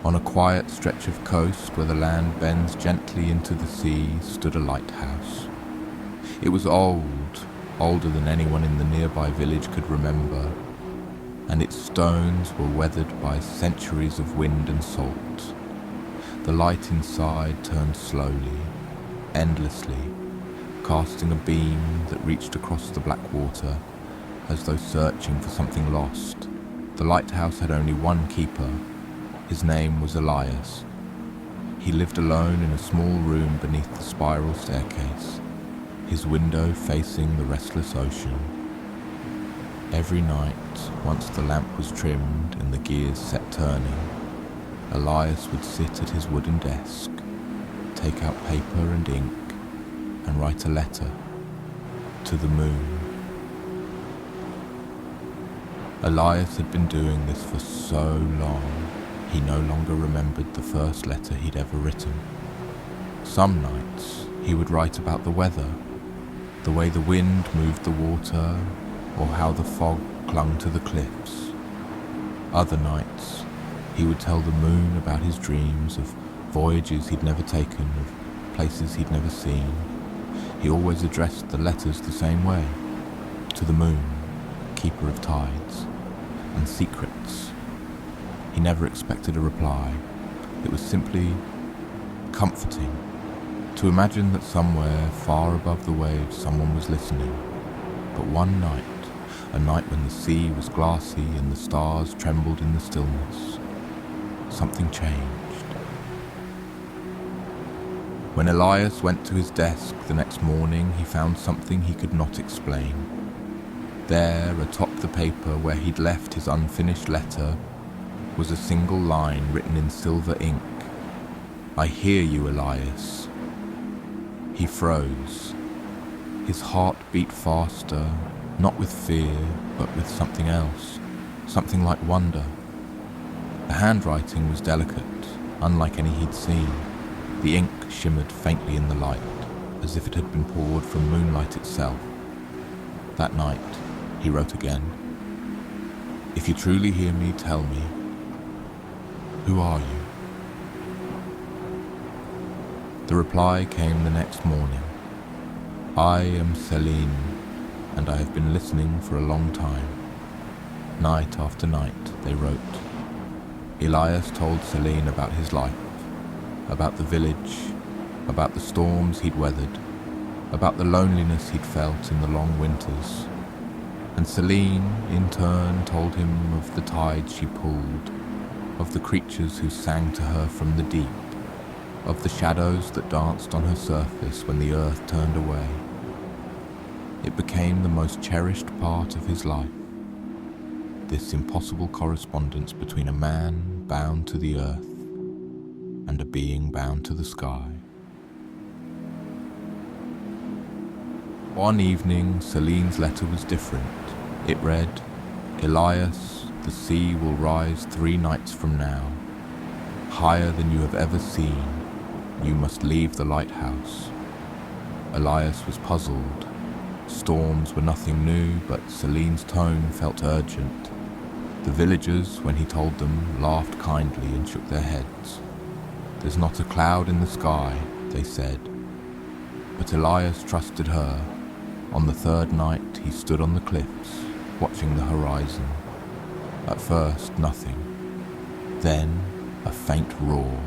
On a quiet stretch of coast where the land bends gently into the sea stood a lighthouse. It was old, older than anyone in the nearby village could remember, and its stones were weathered by centuries of wind and salt. The light inside turned slowly, endlessly, casting a beam that reached across the black water as though searching for something lost. The lighthouse had only one keeper. His name was Elias. He lived alone in a small room beneath the spiral staircase, his window facing the restless ocean. Every night, once the lamp was trimmed and the gears set turning, Elias would sit at his wooden desk, take out paper and ink, and write a letter to the moon. Elias had been doing this for so long, he no longer remembered the first letter he'd ever written. Some nights, he would write about the weather, the way the wind moved the water, or how the fog clung to the cliffs. Other nights, he would tell the moon about his dreams of voyages he'd never taken, of places he'd never seen. He always addressed the letters the same way, to the moon, keeper of tides and secrets. He never expected a reply. It was simply comforting to imagine that somewhere far above the waves someone was listening. But one night, a night when the sea was glassy and the stars trembled in the stillness, something changed. When Elias went to his desk the next morning, he found something he could not explain. There, atop the paper where he'd left his unfinished letter, was a single line written in silver ink. "I hear you, Elias." He froze. His heart beat faster, not with fear, but with something else, something like wonder. The handwriting was delicate, unlike any he'd seen. The ink shimmered faintly in the light, as if it had been poured from moonlight itself. That night, he wrote again. "If you truly hear me, tell me. Who are you?" The reply came the next morning. "I am Celine, and I have been listening for a long time." Night after night, they wrote. Elias told Celine about his life, about the village, about the storms he'd weathered, about the loneliness he'd felt in the long winters. And Celine, in turn, told him of the tides she pulled, of the creatures who sang to her from the deep, of the shadows that danced on her surface when the earth turned away. It became the most cherished part of his life, this impossible correspondence between a man bound to the earth and a being bound to the sky. One evening, Celine's letter was different. It read, "Elias, the sea will rise 3 nights from now. Higher than you have ever seen. You must leave the lighthouse." Elias was puzzled. Storms were nothing new, but Celine's tone felt urgent. The villagers, when he told them, laughed kindly and shook their heads. "There's not a cloud in the sky," they said. But Elias trusted her. On the 3rd night, he stood on the cliffs, watching the horizon. At first, nothing. Then, a faint roar.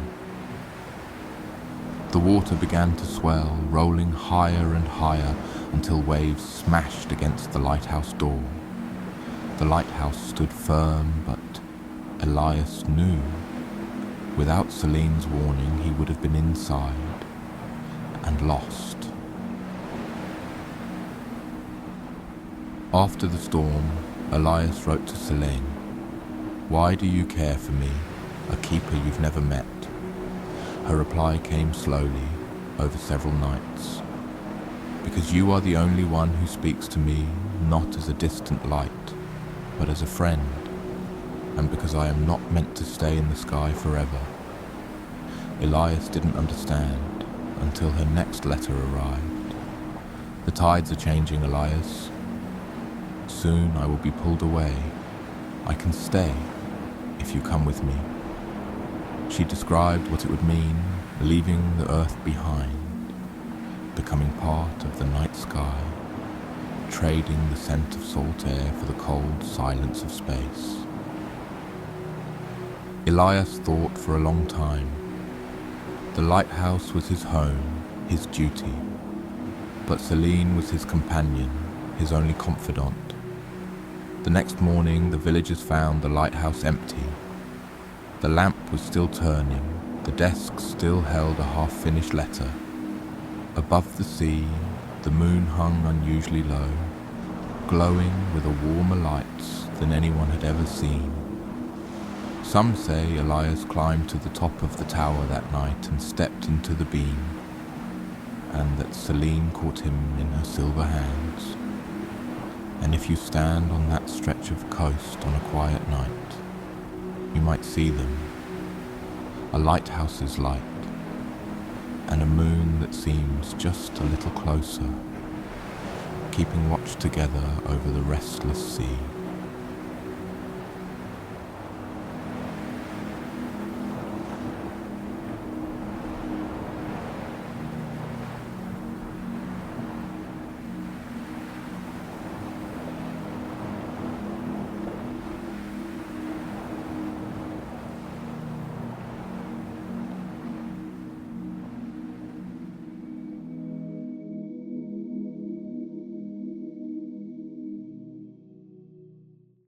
The water began to swell, rolling higher and higher until waves smashed against the lighthouse door. The lighthouse stood firm, but Elias knew. Without Celine's warning, he would have been inside and lost. After the storm, Elias wrote to Celine, "Why do you care for me, a keeper you've never met?" Her reply came slowly, over several nights. "Because you are the only one who speaks to me, not as a distant light, but as a friend, and because I am not meant to stay in the sky forever." Elias didn't understand until her next letter arrived. "The tides are changing, Elias. Soon I will be pulled away. I can stay if you come with me." She described what it would mean, leaving the earth behind, becoming part of the night sky, trading the scent of salt air for the cold silence of space. Elias thought for a long time. The lighthouse was his home, his duty, but Celine was his companion, his only confidant. The next morning, the villagers found the lighthouse empty. The lamp was still turning, the desk still held a half-finished letter. Above the sea, the moon hung unusually low, glowing with a warmer light than anyone had ever seen. Some say Elias climbed to the top of the tower that night and stepped into the beam, and that Celine caught him in her silver hands. And if you stand on that stretch of coast on a quiet night, you might see them, a lighthouse's light, and a moon that seems just a little closer, keeping watch together over the restless sea.